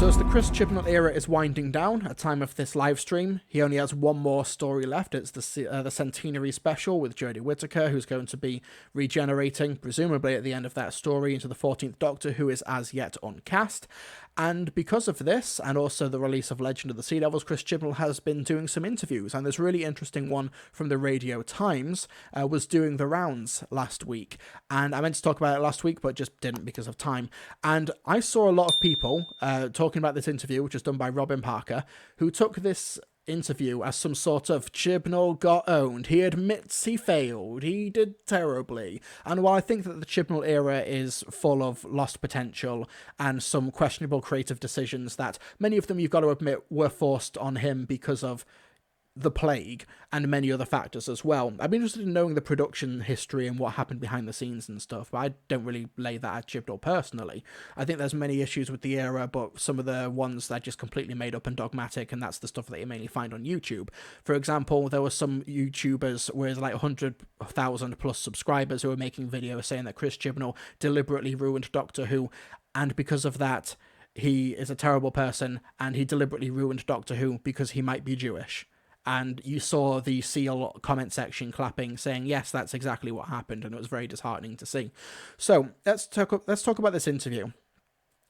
So as the Chris Chibnall era is winding down at time of this live stream, he only has one more story left. It's the Centenary special with Jodie Whittaker, who's going to be regenerating, presumably at the end of that story, into the 14th Doctor, who is as yet uncast. And because of this, and also the release of Legend of the Sea Devils, Chris Chibnall has been doing some interviews, and this really interesting one from the Radio Times was doing the rounds last week. And I meant to talk about it last week, but just didn't because of time. And I saw a lot of people talking about this interview, which was done by Robin Parker, who took this interview as some sort of Chibnall got owned. He admits he failed. He did terribly. And while I think that the Chibnall era is full of lost potential and some questionable creative decisions that many of them, you've got to admit, were forced on him because of the plague and many other factors as well. I'd be interested in knowing the production history and what happened behind the scenes and stuff, but I don't really lay that at Chibnall personally. I think there's many issues with the era, but some of the ones that are just completely made up and dogmatic, and that's the stuff that you mainly find on YouTube. For example, there were some YouTubers with like 100,000 plus subscribers who were making videos saying that Chris Chibnall deliberately ruined Doctor Who, and because of that, he is a terrible person, and he deliberately ruined Doctor Who because he might be Jewish. And you saw the Seal comment section clapping, saying, yes, that's exactly what happened, and it was very disheartening to see. So let's talk about this interview,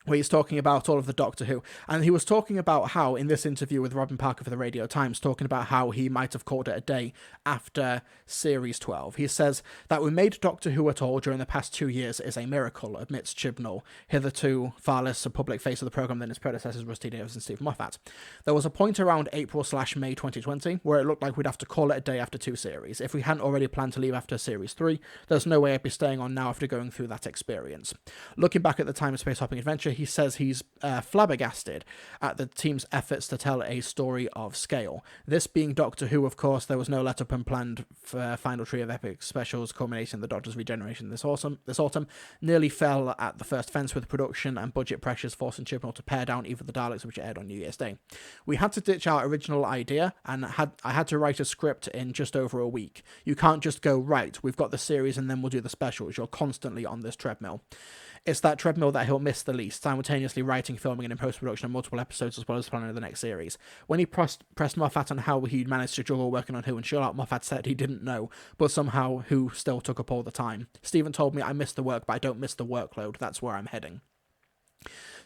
where he's talking about all of the Doctor Who, and he was talking about how, in this interview with Robin Parker for the Radio Times, talking about how he might have called it a day after Series 12. He says that we made Doctor Who at all during the past 2 years is a miracle, admits Chibnall, hitherto far less a public face of the programme than his predecessors Rusty Davies and Steve Moffat. There was a point around April/May 2020 where it looked like we'd have to call it a day after 2 series. If we hadn't already planned to leave after Series 3, there's no way I'd be staying on now after going through that experience. Looking back at the time of Space Hopping Adventure, he says he's flabbergasted at the team's efforts to tell a story of scale. This being Doctor Who, of course, there was no let-up and planned for final trio of epic specials culminating in the Doctor's regeneration this autumn, nearly fell at the first fence with production and budget pressures forcing Chibnall to pare down even the Daleks, which aired on New Year's Day. We had to ditch our original idea, and I had to write a script in just over a week. You can't just go, right, we've got the series and then we'll do the specials. You're constantly on this treadmill. It's that treadmill that he'll miss the least, simultaneously writing, filming, and in post-production on multiple episodes as well as planning the next series. When he pressed Moffat on how he'd managed to juggle working on Who and Sherlock, Moffat said he didn't know, but somehow Who still took up all the time. Stephen told me I missed the work, but I don't miss the workload. That's where I'm heading.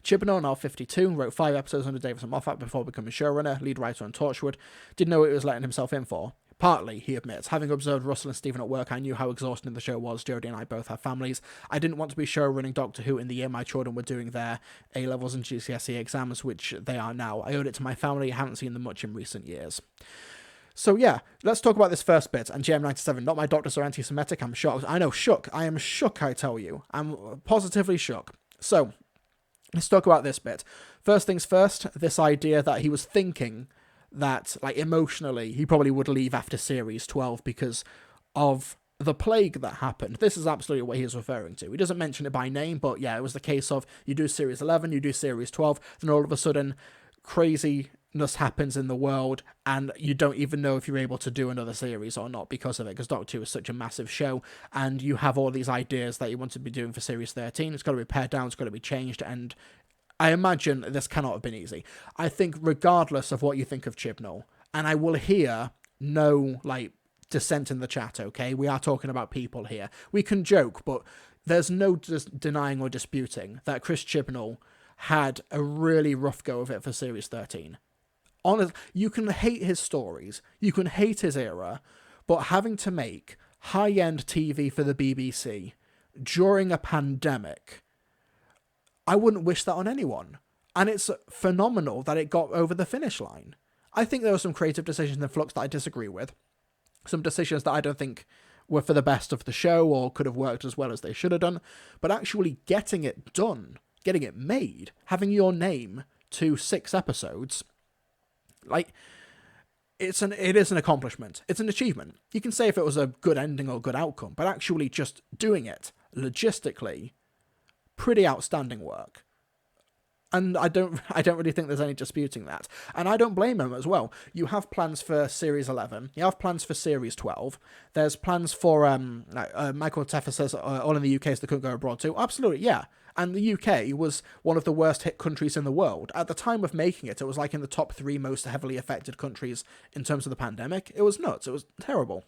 Chibnall, now 52, wrote 5 episodes under Davis and Moffat before becoming showrunner, lead writer on Torchwood. Didn't know what he was letting himself in for. Partly, he admits, having observed Russell and Stephen at work, I knew how exhausting the show was. Jodie and I both have families. I didn't want to be show-running Doctor Who in the year my children were doing their A-levels and GCSE exams, which they are now. I owed it to my family. I haven't seen them much in recent years. So yeah, let's talk about this first bit. And GM97, not my doctors are anti-Semitic, I'm shocked. I know, shook. I am shook, I tell you. I'm positively shook. So, let's talk about this bit. First things first, this idea that he was thinking that, like, emotionally, he probably would leave after Series 12 because of the plague that happened. This is absolutely what he is referring to. He doesn't mention it by name, but yeah, it was the case of you do Series 11, you do Series 12, then all of a sudden, craziness happens in the world, and you don't even know if you're able to do another series or not because of it, because Doctor Who is such a massive show, and you have all these ideas that you want to be doing for Series 13. It's got to be pared down, it's got to be changed, and I imagine this cannot have been easy. I think regardless of what you think of Chibnall, and I will hear no, like, dissent in the chat, okay? We are talking about people here. We can joke, but there's no denying or disputing that Chris Chibnall had a really rough go of it for Series 13. Honestly, you can hate his stories, you can hate his era, but having to make high-end TV for the BBC during a pandemic, I wouldn't wish that on anyone. And it's phenomenal that it got over the finish line. I think there were some creative decisions in Flux that I disagree with. Some decisions that I don't think were for the best of the show or could have worked as well as they should have done. But actually getting it done, getting it made, having your name to 6 episodes, like, it is an accomplishment. It's an achievement. You can say if it was a good ending or good outcome, but actually just doing it logistically, pretty outstanding work. And I don't really think there's any disputing that. And I don't blame him as well. You have plans for Series 11. You have plans for Series 12. There's plans for, Michael Teffer says, all in the UK so they couldn't go abroad too. Absolutely, yeah. And the UK was one of the worst hit countries in the world. At the time of making it, it was like in the top 3 most heavily affected countries in terms of the pandemic. It was nuts. It was terrible.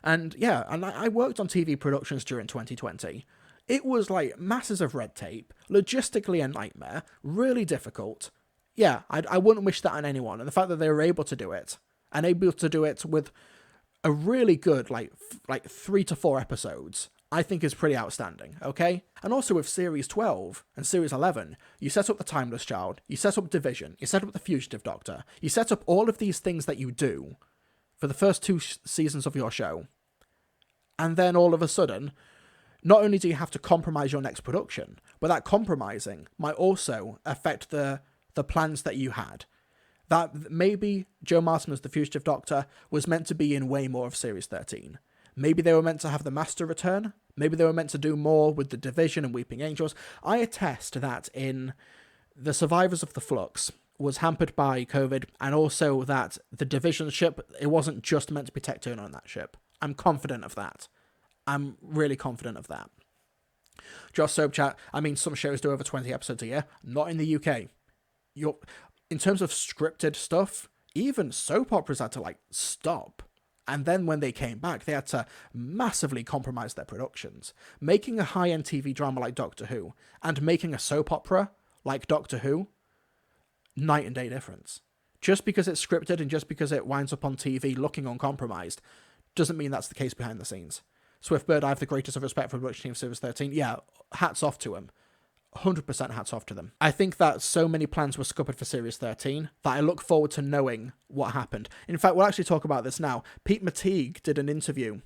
And yeah, and I worked on TV productions during 2020. It was like masses of red tape, logistically a nightmare, really difficult. Yeah, I wouldn't wish that on anyone. And the fact that they were able to do it, and able to do it with a really good, like 3 to 4 episodes, I think is pretty outstanding, okay? And also with Series 12 and Series 11, you set up the Timeless Child, you set up Division, you set up the Fugitive Doctor, you set up all of these things that you do for the first 2 seasons of your show, and then all of a sudden, not only do you have to compromise your next production, but that compromising might also affect the plans that you had. That maybe Joe Martin as the Fugitive Doctor was meant to be in way more of Series 13. Maybe they were meant to have the Master return. Maybe they were meant to do more with the Division and Weeping Angels. I attest that in the Survivors of the Flux was hampered by COVID, and also that the Division ship, it wasn't just meant to be Tech Turner on that ship. I'm confident of that. I'm really confident of that. Josh Soapchat, I mean, some shows do over 20 episodes a year. Not in the UK. In terms of scripted stuff, even soap operas had to, stop. And then when they came back, they had to massively compromise their productions. Making a high-end TV drama like Doctor Who, and making a soap opera like Doctor Who, night and day difference. Just because it's scripted and just because it winds up on TV looking uncompromised, doesn't mean that's the case behind the scenes. Swiftbird, I have the greatest of respect for the production team of Series 13. Yeah, hats off to him. 100% hats off to them. I think that so many plans were scuppered for Series 13 that I look forward to knowing what happened. In fact, we'll actually talk about this now. Pete Mateague did an interview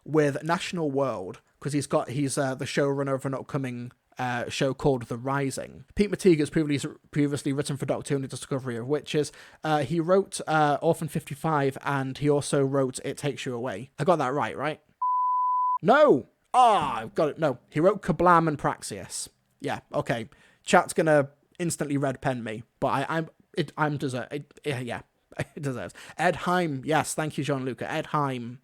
with National World, because he's the showrunner of an upcoming show called The Rising. Pete Mateague has previously written for Doctor Who and the Discovery of Witches. He wrote Orphan 55, and he also wrote It Takes You Away. I got that right? No! I've got it. No, he wrote Kablam and Praxius. Yeah, okay. Chat's gonna instantly red pen me, but I'm deserve. Yeah, it deserves. Ed Heim, yes, thank you, Jean-Luca. Ed Heim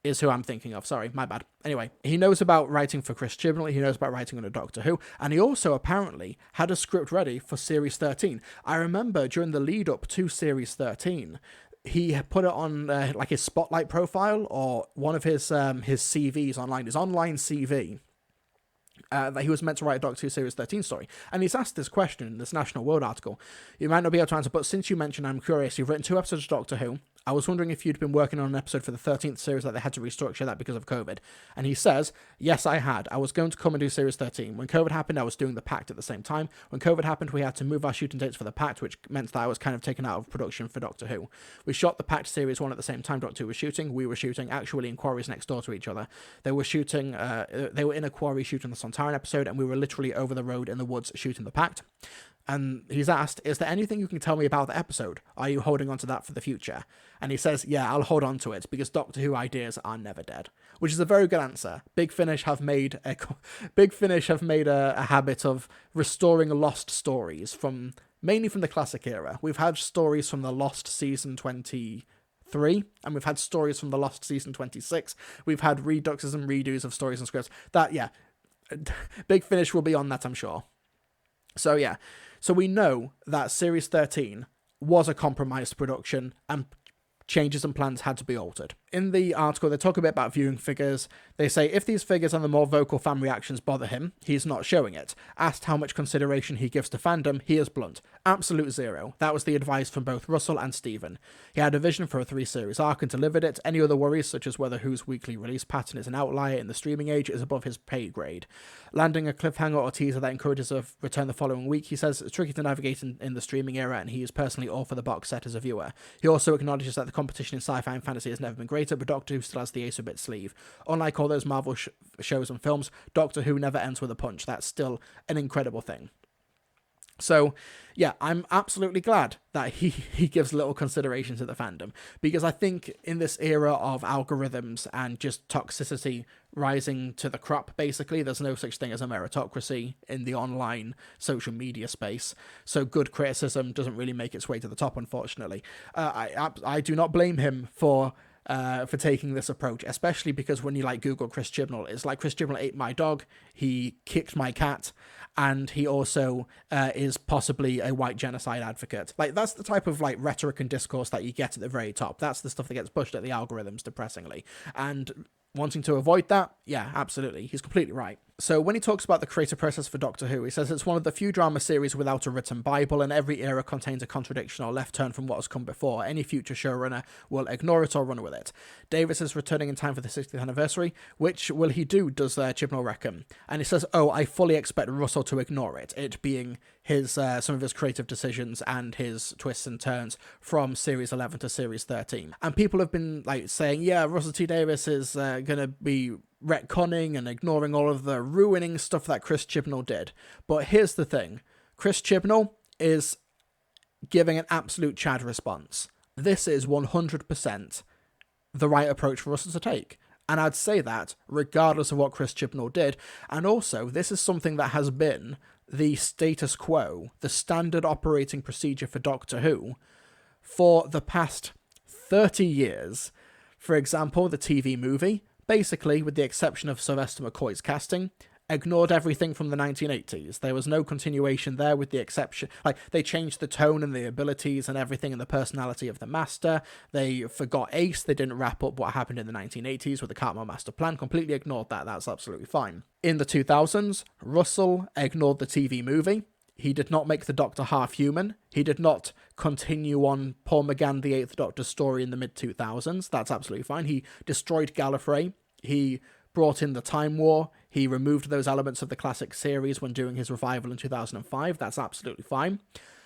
is who I'm thinking of. Sorry, my bad. Anyway, he knows about writing for Chris Chibnall, he knows about writing on a Doctor Who, and he also apparently had a script ready for Series 13. I remember during the lead up to Series 13, he put it on his Spotlight profile, or one of his CVs online, his online CV, that he was meant to write a Doctor Who Series 13 story. And he's asked this question in this National World article. You might not be able to answer, but since you mentioned, I'm curious, you've written 2 episodes of Doctor Who. I was wondering if you'd been working on an episode for the 13th series that they had to restructure that because of COVID. And he says, yes, I had. I was going to come and do Series 13. When COVID happened, I was doing the Pact at the same time. When COVID happened, we had to move our shooting dates for the Pact, which meant that I was kind of taken out of production for Doctor Who. We shot the Pact Series 1 at the same time Doctor Who was shooting. We were shooting actually in quarries next door to each other. They were in a quarry shooting the Sontaran episode, and we were literally over the road in the woods shooting the Pact. And he's asked, is there anything you can tell me about the episode? Are you holding on to that for the future? And he says, yeah, I'll hold on to it, because Doctor Who ideas are never dead. Which is a very good answer. Big Finish have made a habit of restoring lost stories, mainly from the classic era. We've had stories from the Lost Season 23, and we've had stories from the Lost Season 26. We've had reduxes and redos of stories and scripts. That, yeah, Big Finish will be on that, I'm sure. So yeah, so we know that Series 13 was a compromised production, and changes and plans had to be altered. In the article, they talk a bit about viewing figures. They say, if these figures and the more vocal fan reactions bother him, he's not showing it. Asked how much consideration he gives to fandom, he is blunt. Absolute zero. That was the advice from both Russell and Stephen. He had a vision for a 3-series arc and delivered it. Any other worries, such as whether Who's weekly release pattern is an outlier in the streaming age, is above his pay grade. Landing a cliffhanger or teaser that encourages a return the following week, he says, it's tricky to navigate in the streaming era, and he is personally all for the box set as a viewer. He also acknowledges that the competition in sci-fi and fantasy has never been greater, but Doctor Who still has the ace up its sleeve. Unlike all those Marvel shows and films, Doctor Who never ends with a punch. That's still an incredible thing. So, yeah, I'm absolutely glad that he gives little consideration to the fandom, because I think in this era of algorithms and just toxicity rising to the crop, basically, there's no such thing as a meritocracy in the online social media space. So good criticism doesn't really make its way to the top, unfortunately. I do not blame him for taking this approach, especially because when you like Google Chris Chibnall, it's like Chris Chibnall ate my dog, he kicked my cat, and he also is possibly a white genocide advocate. Like, that's the type of like rhetoric and discourse that you get at the very top. That's the stuff that gets pushed at the algorithms, depressingly. And wanting to avoid that, yeah, absolutely, he's completely right. So when he talks about the creative process for Doctor Who, he says it's one of the few drama series without a written Bible, and every era contains a contradiction or left turn from what has come before. Any future showrunner will ignore it or run with it. Davis is returning in time for the 60th anniversary. Which will he do, does Chibnall reckon? And he says, oh, I fully expect Russell to ignore it, it being his some of his creative decisions and his twists and turns from Series 11 to Series 13. And people have been like saying, yeah, Russell T Davies is going to be retconning and ignoring all of the ruining stuff that Chris Chibnall did. But here's the thing. Chris Chibnall is giving an absolute Chad response. This is 100% the right approach for Russell to take. And I'd say that regardless of what Chris Chibnall did. And also, this is something that has been the status quo, the standard operating procedure for Doctor Who for the past 30 years. For example, the TV movie, basically, with the exception of Sylvester McCoy's casting, ignored everything from the 1980s. There was no continuation there, with the exception, like, they changed the tone and the abilities and everything and the personality of the Master. They forgot Ace. They didn't wrap up what happened in the 1980s with the Cartmel Master Plan. Completely ignored that. That's absolutely fine. In the 2000s, Russell ignored the TV movie. He did not make the Doctor half-human. He did not continue on Paul McGann, the Eighth Doctor story in the mid-2000s. That's absolutely fine. He destroyed Gallifrey. He brought in the Time War. He removed those elements of the classic series when doing his revival in 2005. That's absolutely fine.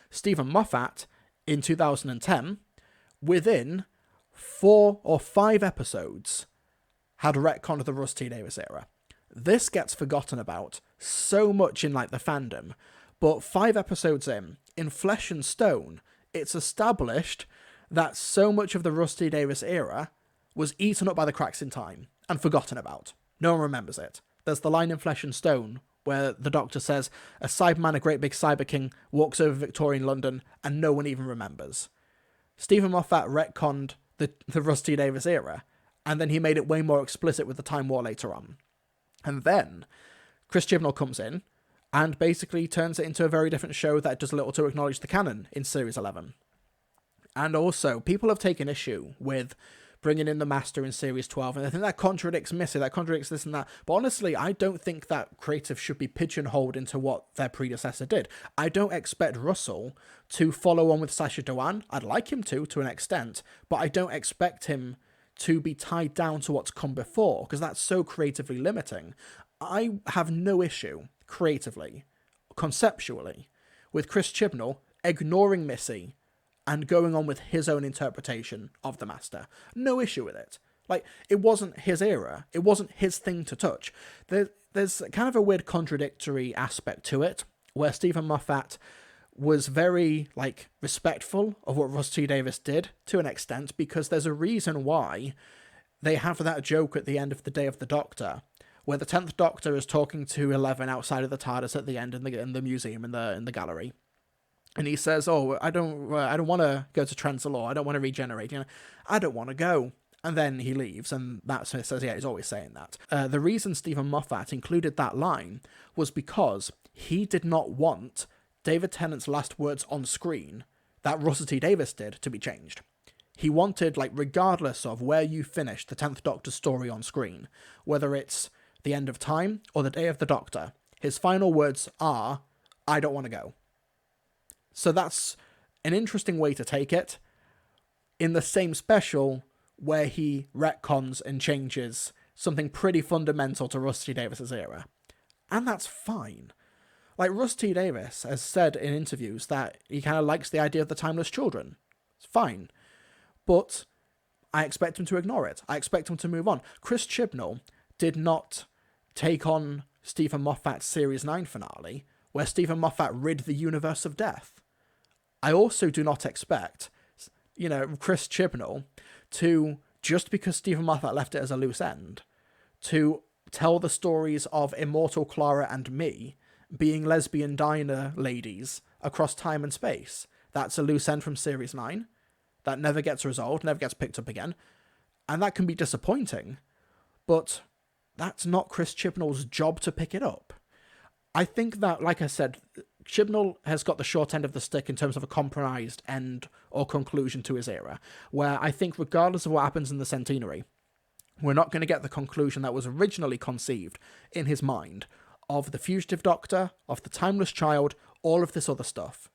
Stephen Moffat, in 2010, within 4 or 5 episodes, had retconned the Russ T Davies era. This gets forgotten about so much in like the fandom, but 5 episodes in Flesh and Stone, it's established that so much of the Russ T Davies era was eaten up by the cracks in time and forgotten about. No one remembers it. There's the line in Flesh and Stone where the Doctor says, a Cyberman, a great big Cyber King, walks over Victorian London and no one even remembers. Stephen Moffat retconned the Russ T Davies era, and then he made it way more explicit with the Time War later on. And then Chris Chibnall comes in and basically turns it into a very different show that does little to acknowledge the canon in Series 11. And also, people have taken issue with bringing in the Master in Series 12, and I think that contradicts Missy, that contradicts this and that. But honestly, I don't think that creative should be pigeonholed into what their predecessor did. I don't expect Russell to follow on with Sacha Dhawan. I'd like him to an extent, but I don't expect him to be tied down to what's come before, because that's so creatively limiting. I have no issue, creatively, conceptually, with Chris Chibnall ignoring Missy and going on with his own interpretation of the Master. No issue with it. Like, it wasn't his era. It wasn't his thing to touch. There's kind of a weird contradictory aspect to it, where Stephen Moffat was very, like, respectful of what Russ T Davies did, to an extent, because there's a reason why they have that joke at the end of the Day of the Doctor, where the 10th Doctor is talking to 11 outside of the TARDIS at the end in the museum, in the gallery. And he says, oh, I don't want to go to Trenzalore. I don't want to regenerate. I don't want to go. And then he leaves, and that's when it says, yeah, he's always saying that. The reason Stephen Moffat included that line was because he did not want David Tennant's last words on screen that Russell T Davies did to be changed. He wanted, like, regardless of where you finish the 10th Doctor's story on screen, whether it's the end of time or the Day of the Doctor, his final words are, I don't want to go. So that's an interesting way to take it, in the same special where he retcons and changes something pretty fundamental to Russ T Davies' era. And that's fine. Like, Russ T Davies has said in interviews that he kind of likes the idea of the timeless children. It's fine. But I expect him to ignore it. I expect him to move on. Chris Chibnall did not take on Stephen Moffat's Series 9 finale where Stephen Moffat rid the universe of death. I also do not expect, Chris Chibnall to, just because Stephen Moffat left it as a loose end, to tell the stories of Immortal Clara and me being lesbian diner ladies across time and space. That's a loose end from Series 9. That never gets resolved, never gets picked up again. And that can be disappointing. But that's not Chris Chibnall's job to pick it up. I think that, like I said, Chibnall has got the short end of the stick in terms of a compromised end or conclusion to his era, where I think regardless of what happens in the centenary, we're not going to get the conclusion that was originally conceived in his mind of the Fugitive Doctor, of the Timeless Child, all of this other stuff.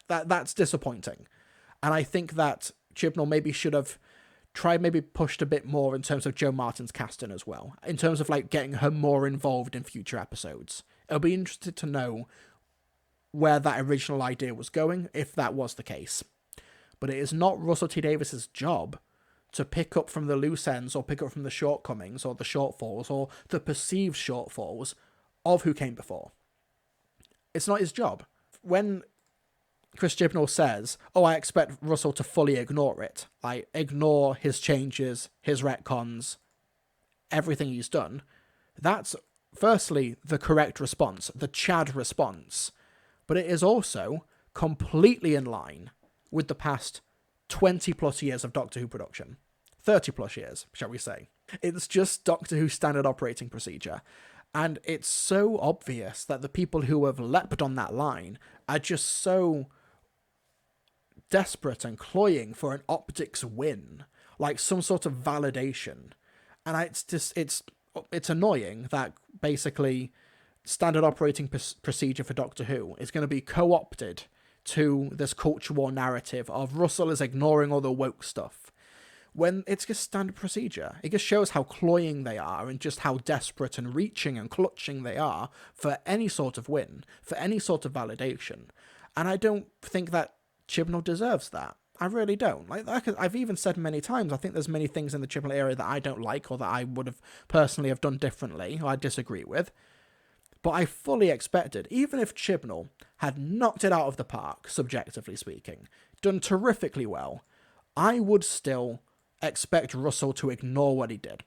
That's disappointing. And I think that Chibnall maybe should have pushed a bit more in terms of Jo Martin's casting as well, in terms of getting her more involved in future episodes. I'll be interested to know where that original idea was going, if that was the case. But it is not Russell T Davies's job to pick up from the loose ends or pick up from the shortcomings or the shortfalls or the perceived shortfalls of who came before. It's not his job. When Chris Chibnall says, I expect Russell to fully ignore it, ignore his changes, his retcons, everything he's done, that's firstly the correct response, the Chad response, but it is also completely in line with the past 20 plus years of Doctor Who production. 30 plus years, shall we say. It's just Doctor Who standard operating procedure. And it's so obvious that the people who have leapt on that line are just so desperate and cloying for an optics win, like some sort of validation. And it's annoying that basically standard operating procedure for Doctor Who is going to be co-opted to this culture war narrative of Russell is ignoring all the woke stuff, when it's just standard procedure. It just shows how cloying they are and just how desperate and reaching and clutching they are for any sort of win, for any sort of validation. And I don't think that Chibnall deserves that. I really don't. I've even said many times, I think there's many things in the Chibnall era that I don't like or that I would have personally have done differently or I disagree with. But I fully expected, even if Chibnall had knocked it out of the park, subjectively speaking, done terrifically well, I would still expect Russell to ignore what he did.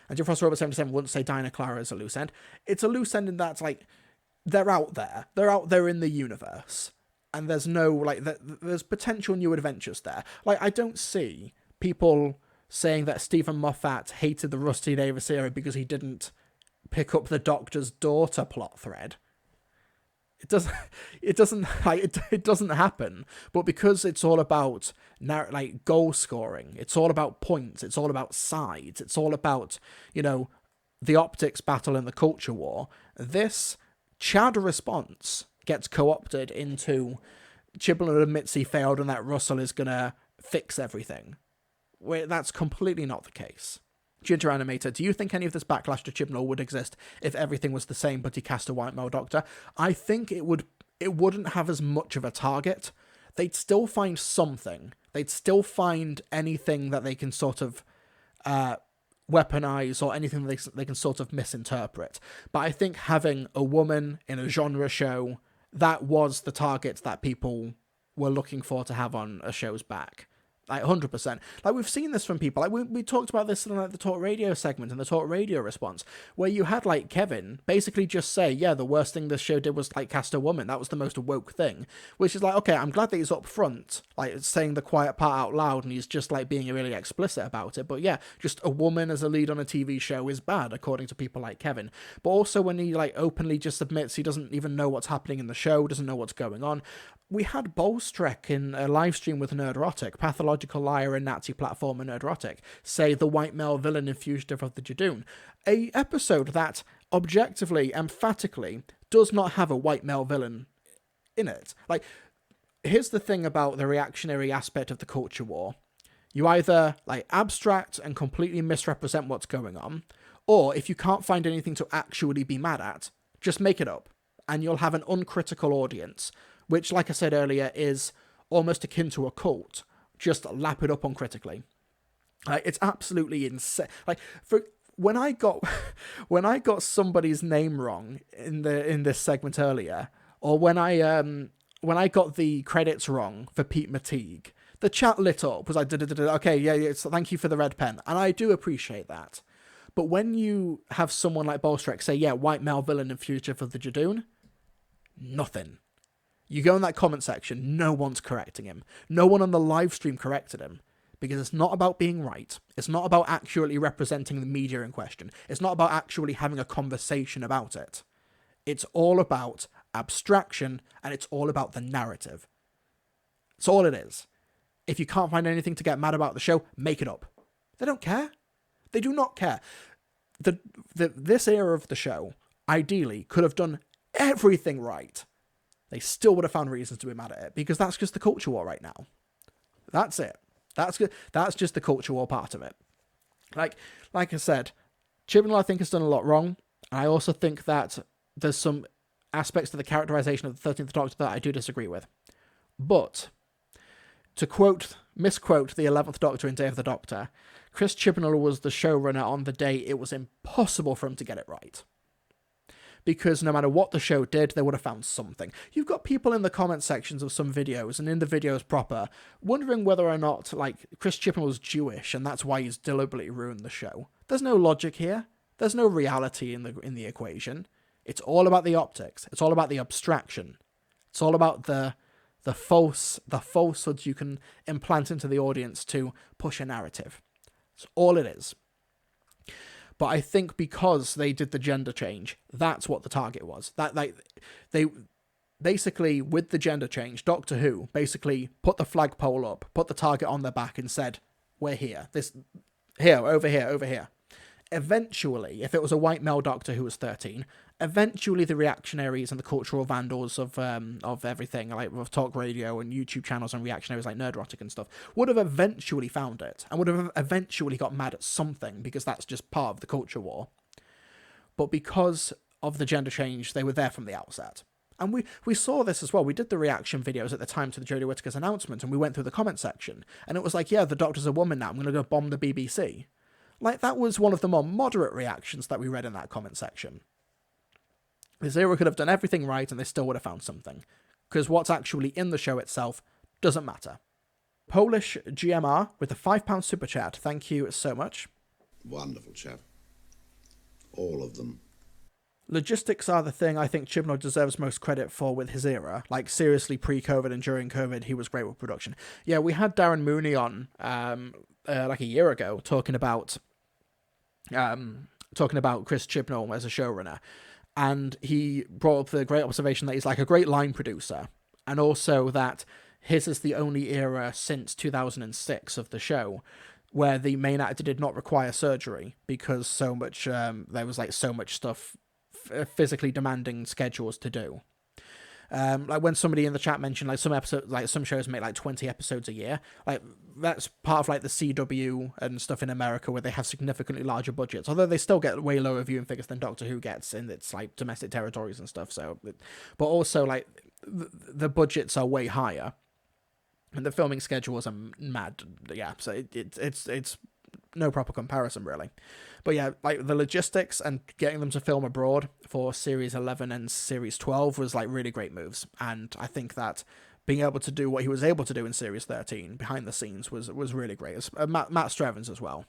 And Jeff Ross Robert 77 wouldn't say Dinah Clara is a loose end. It's a loose end in that, they're out there. They're out there in the universe. And there's no, there's potential new adventures there. I don't see people saying that Stephen Moffat hated the Rusty Davies era because he didn't pick up the Doctor's daughter plot thread. It doesn't happen. But because it's all about goal scoring, it's all about points, it's all about sides, it's all about, the optics battle and the culture war, this Chad response gets co-opted into Chibnall admits he failed and that Russell is going to fix everything. That's completely not the case. Ginger Animator, do you think any of this backlash to Chibnall would exist if everything was the same but he cast a white male Doctor? I think it wouldn't have as much of a target. They'd still find something. They'd still find anything that they can sort of weaponize or anything they can sort of misinterpret. But I think having a woman in a genre show, that was the target that people were looking for to have on a show's back. 100%. We've seen this from people. We talked about this in the Talk Radio segment and the Talk Radio response, where you had Kevin basically just say, yeah, the worst thing this show did was cast a woman. That was the most woke thing. Which is okay, I'm glad that he's up front, saying the quiet part out loud, and he's just being really explicit about it. But yeah, just a woman as a lead on a TV show is bad, according to people like Kevin. But also when he openly just admits he doesn't even know what's happening in the show, doesn't know what's going on. We had Bolstrek in a live stream with Nerdrotic, Pathological Liar and Nazi Platformer Nerdrotic, say the white male villain in Fugitive of the Jadoon. A episode that, objectively, emphatically, does not have a white male villain in it. Here's the thing about the reactionary aspect of the culture war. You either, abstract and completely misrepresent what's going on, or if you can't find anything to actually be mad at, just make it up, and you'll have an uncritical audience, which, like I said earlier, is almost akin to a cult. Just lap it up uncritically. It's absolutely insane. When I got when I got somebody's name wrong in this segment earlier, or when I got the credits wrong for Pete Mateague, the chat lit up. Was like, okay, yeah, thank you for the red pen, and I do appreciate that. But when you have someone like Bolstrek say, yeah, white male villain in future for the Jadoon, nothing. You go in that comment section, no one's correcting him. No one on the live stream corrected him. Because it's not about being right. It's not about accurately representing the media in question. It's not about actually having a conversation about it. It's all about abstraction, and it's all about the narrative. It's all it is. If you can't find anything to get mad about the show, make it up. They don't care. They do not care. This era of the show, ideally, could have done everything right. They still would have found reasons to be mad at it, because that's just the culture war right now. That's it. That's good. That's just the culture war part of it. Like I said, Chibnall, I think, has done a lot wrong. I also think that there's some aspects to the characterization of the 13th Doctor that I do disagree with. But to misquote the 11th Doctor in Day of the Doctor, Chris Chibnall was the showrunner on the day it was impossible for him to get it right. Because no matter what the show did, they would have found something. You've got people in the comment sections of some videos, and in the videos proper, wondering whether or not, like, Chris Chibnall was Jewish, and that's why he's deliberately ruined the show. There's no logic here. There's no reality in the equation. It's all about the optics. It's all about the abstraction. It's all about the falsehoods you can implant into the audience to push a narrative. It's all it is. But I think because they did the gender change, that's what the target was. That they basically, with the gender change, Doctor Who basically put the flagpole up, put the target on their back, and said, "We're here. Over here." Eventually, if it was a white male Doctor who was 13, eventually the reactionaries and the cultural vandals of everything, like of talk radio and YouTube channels and reactionaries like Nerdrotic and stuff, would have eventually found it and would have eventually got mad at something, because that's just part of the culture war. But because of the gender change, they were there from the outset. And we saw this as well. We did the reaction videos at the time to the Jodie Whittaker's announcement, and we went through the comment section, and it was like, yeah, the Doctor's a woman now, I'm going to go bomb the BBC. Like, that was one of the more moderate reactions that we read in that comment section. The Zero could have done everything right, and they still would have found something. Because what's actually in the show itself doesn't matter. Polish GMR with a £5 super chat. Thank you so much. Wonderful chap. All of them. Logistics are the thing I think Chibnall deserves most credit for with his era. Like, seriously, pre-COVID and during COVID, he was great with production. Yeah, we had Darren Mooney on like a year ago talking about Chris Chibnall as a showrunner, and he brought up the great observation that he's like a great line producer, and also that his is the only era since 2006 of the show where the main actor did not require surgery, because so much there was like so much stuff, physically demanding schedules to do. Like when somebody in the chat mentioned like some episodes, like some shows make like 20 episodes a year, like that's part of like the CW and stuff in America where they have significantly larger budgets, although they still get way lower viewing figures than Doctor Who gets in its like domestic territories and stuff. So, but also like the budgets are way higher and the filming schedules are mad. Yeah, so it's no proper comparison really. But yeah, like the logistics and getting them to film abroad for Series 11 and Series 12 was like really great moves. And I think that being able to do what he was able to do in Series 13 behind the scenes was really great. Matt Strevens as well.